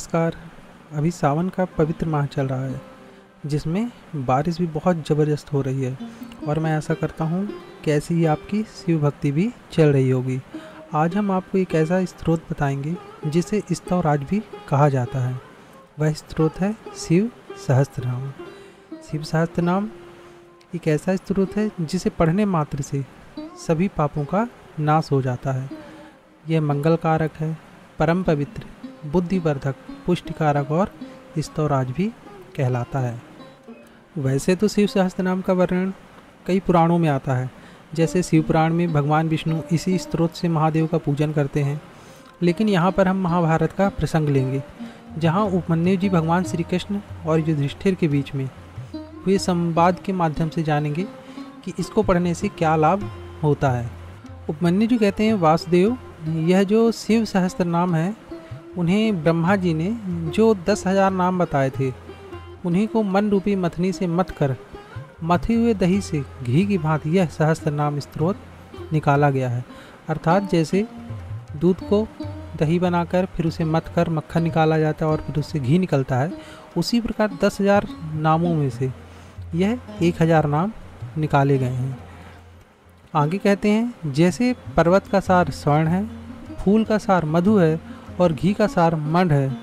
नमस्कार। अभी सावन का पवित्र माह चल रहा है जिसमें बारिश भी बहुत ज़बरदस्त हो रही है और मैं ऐसा करता हूँ कि ऐसी ही आपकी शिव भक्ति भी चल रही होगी। आज हम आपको एक ऐसा स्रोत बताएंगे जिसे स्तवराज भी कहा जाता है। वह स्रोत है शिव सहस्त्रनाम। शिव सहस्त्रनाम एक ऐसा स्रोत है जिसे पढ़ने मात्र से सभी पापों का नाश हो जाता है। यह मंगल कारक है, परम पवित्र, बुद्धिवर्धक, पुष्टिकारक और स्तवराज भी कहलाता है। वैसे तो शिव सहस्त्रनाम का वर्णन कई पुराणों में आता है। जैसे शिव पुराण में भगवान विष्णु इसी स्रोत से महादेव का पूजन करते हैं। लेकिन यहाँ पर हम महाभारत का प्रसंग लेंगे, जहाँ उपमन्यु जी भगवान श्री कृष्ण और युधिष्ठिर के बीच में हुए संवाद के माध्यम से जानेंगे कि इसको पढ़ने से क्या लाभ होता है। उपमन्यु जी कहते हैं, वासुदेव, यह जो शिव सहस्त्रनाम है, उन्हें ब्रह्मा जी ने जो 10,000 नाम बताए थे, उन्हीं को मन रूपी मथनी से मथ कर मथे हुए दही से घी की भांति यह सहस्त्रनाम स्रोत निकाला गया है। अर्थात जैसे दूध को दही बनाकर फिर उसे मथ कर मक्खन निकाला जाता है और फिर उससे घी निकलता है, उसी प्रकार 10,000 नामों में से यह 1,000 नाम निकाले गए हैं। आगे कहते हैं, जैसे पर्वत का सार स्वर्ण है, फूल का सार मधु है और घी का सार मंड है,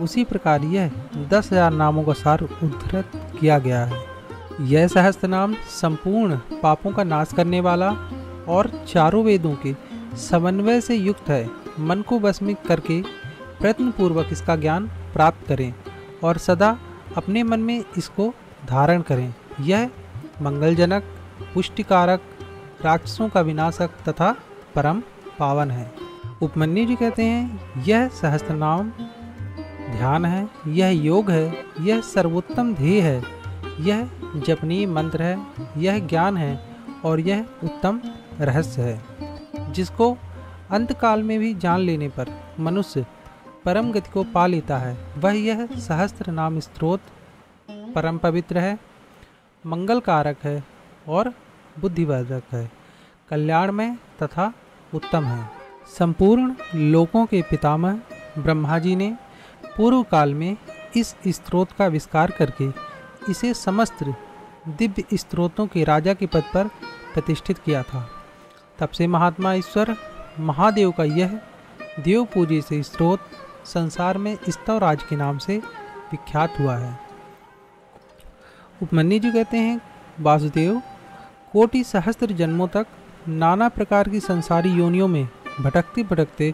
उसी प्रकार यह 10,000 नामों का सार उद्धृत किया गया है। यह सहस्त्रनाम संपूर्ण पापों का नाश करने वाला और चारों वेदों के समन्वय से युक्त है। मन को वश में करके प्रयत्नपूर्वक इसका ज्ञान प्राप्त करें और सदा अपने मन में इसको धारण करें। यह मंगलजनक, पुष्टिकारक, राक्षसों का विनाशक तथा परम पावन है। उपमन्यु जी कहते हैं, यह सहस्त्रनाम ध्यान है, यह योग है, यह सर्वोत्तम ध्येय है, यह जपनीय मंत्र है, यह ज्ञान है और यह उत्तम रहस्य है, जिसको अंतकाल में भी जान लेने पर मनुष्य परम गति को पा लेता है। वह यह सहस्त्र नाम स्रोत परम पवित्र है, मंगल कारक है और बुद्धिवर्धक है, कल्याणमय तथा उत्तम है। संपूर्ण लोकों के पितामह ब्रह्मा जी ने पूर्व काल में इस स्रोत का विस्तार करके इसे समस्त दिव्य स्रोतों के राजा के पद पर प्रतिष्ठित किया था। तब से महात्मा ईश्वर महादेव का यह देव पूजी से स्रोत संसार में स्तवराज के नाम से विख्यात हुआ है। उपमन्यु जी कहते हैं, वासुदेव, कोटि सहस्त्र जन्मों तक नाना प्रकार की संसारी योनियों में भटकते भटकते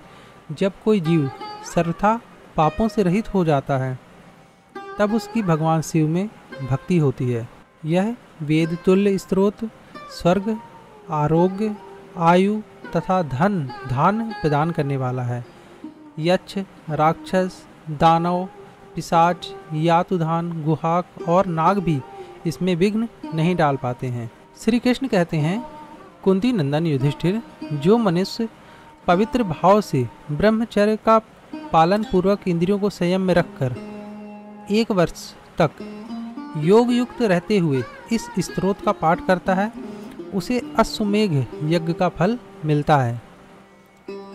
जब कोई जीव सर्वथा पापों से रहित हो जाता है, तब उसकी भगवान शिव में भक्ति होती है। यह वेद तुल्य स्रोत स्वर्ग, आरोग्य, आयु तथा धान प्रदान करने वाला है। यक्ष, राक्षस, दानव, पिशाच, यातुधान, गुहाक और नाग भी इसमें विघ्न नहीं डाल पाते हैं। श्री कृष्ण कहते हैं, कुंती नंदन युधिष्ठिर, जो मनुष्य पवित्र भाव से ब्रह्मचर्य का पालन पूर्वक इंद्रियों को संयम में रखकर 1 वर्ष तक योग युक्त रहते हुए इस स्रोत का पाठ करता है, उसे अश्वमेघ यज्ञ का फल मिलता है।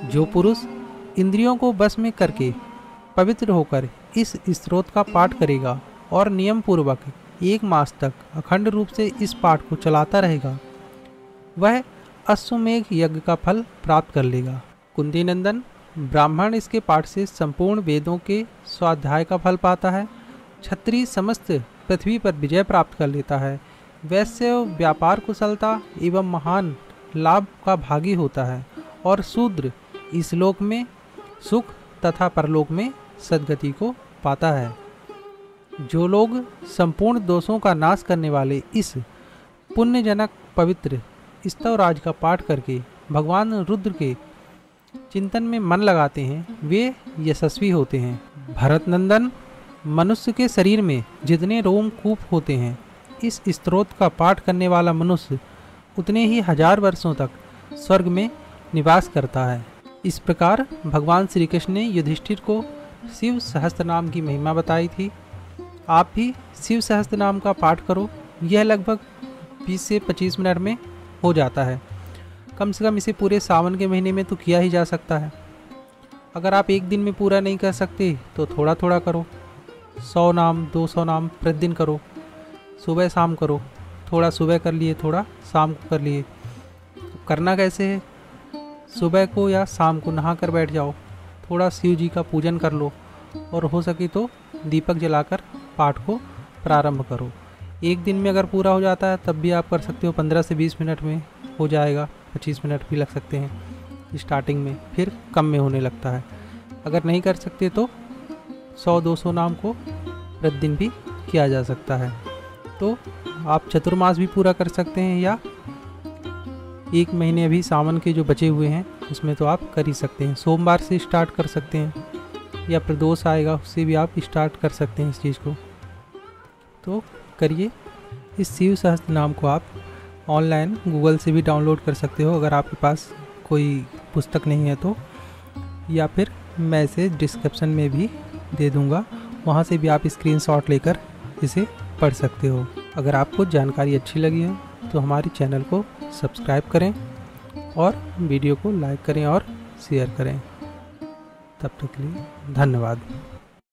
जो पुरुष इंद्रियों को बस में करके पवित्र होकर इस स्रोत का पाठ करेगा और नियम पूर्वक 1 मास तक अखंड रूप से इस पाठ को चलाता रहेगा, वह अश्वमेघ यज्ञ का फल प्राप्त कर लेगा। कुंती नंदन, ब्राह्मण इसके पाठ से संपूर्ण वेदों के स्वाध्याय का फल पाता है। क्षत्रिय समस्त पृथ्वी पर विजय प्राप्त कर लेता है। वैश्य व्यापार कुशलता एवं महान लाभ का भागी होता है और शूद्र इस लोक में सुख तथा परलोक में सद्गति को पाता है। जो लोग संपूर्ण दोषों का नाश करने वाले इस पुण्यजनक पवित्र स्तवराज का पाठ करके भगवान रुद्र के चिंतन में मन लगाते हैं, वे यशस्वी होते हैं। भरत नंदन, मनुष्य के शरीर में जितने रोमकूप होते हैं, इस स्रोत का पाठ करने वाला मनुष्य उतने ही 1000 वर्षों तक स्वर्ग में निवास करता है। इस प्रकार भगवान श्री कृष्ण ने युधिष्ठिर को शिव सहस्त्रनाम की महिमा बताई थी। आप भी शिव सहस्त्रनाम का पाठ करो। यह लगभग 20 से 25 मिनट में हो जाता है। कम से कम इसे पूरे सावन के महीने में तो किया ही जा सकता है। अगर आप एक दिन में पूरा नहीं कर सकते तो थोड़ा थोड़ा करो। 100 नाम 200 नाम प्रतिदिन करो, सुबह शाम करो। थोड़ा सुबह कर लिए, थोड़ा शाम को कर लिए। तो करना कैसे है, सुबह को या शाम को नहा कर बैठ जाओ, थोड़ा शिव जी का पूजन कर लो और हो सके तो दीपक जलाकर पाठ को प्रारंभ करो। एक दिन में अगर पूरा हो जाता है तब भी आप कर सकते हो, 15 से 20 मिनट में हो जाएगा, 25 मिनट भी लग सकते हैं स्टार्टिंग में, फिर कम में होने लगता है। अगर नहीं कर सकते तो 100-200 नाम को प्रतिदिन भी किया जा सकता है। तो आप चतुर्मास भी पूरा कर सकते हैं, या एक महीने अभी सावन के जो बचे हुए हैं उसमें तो आप कर ही सकते हैं। सोमवार से स्टार्ट कर सकते हैं, या प्रदोष आएगा उससे भी आप स्टार्ट कर सकते हैं इस चीज़ को। तो करिए। इस शिव सहस्त्र नाम को आप ऑनलाइन गूगल से भी डाउनलोड कर सकते हो अगर आपके पास कोई पुस्तक नहीं है तो, या फिर मैं इसे डिस्क्रिप्शन में भी दे दूँगा, वहाँ से भी आप स्क्रीनशॉट लेकर इसे पढ़ सकते हो। अगर आपको जानकारी अच्छी लगी है तो हमारे चैनल को सब्सक्राइब करें और वीडियो को लाइक करें और शेयर करें। तब तक के लिए धन्यवाद।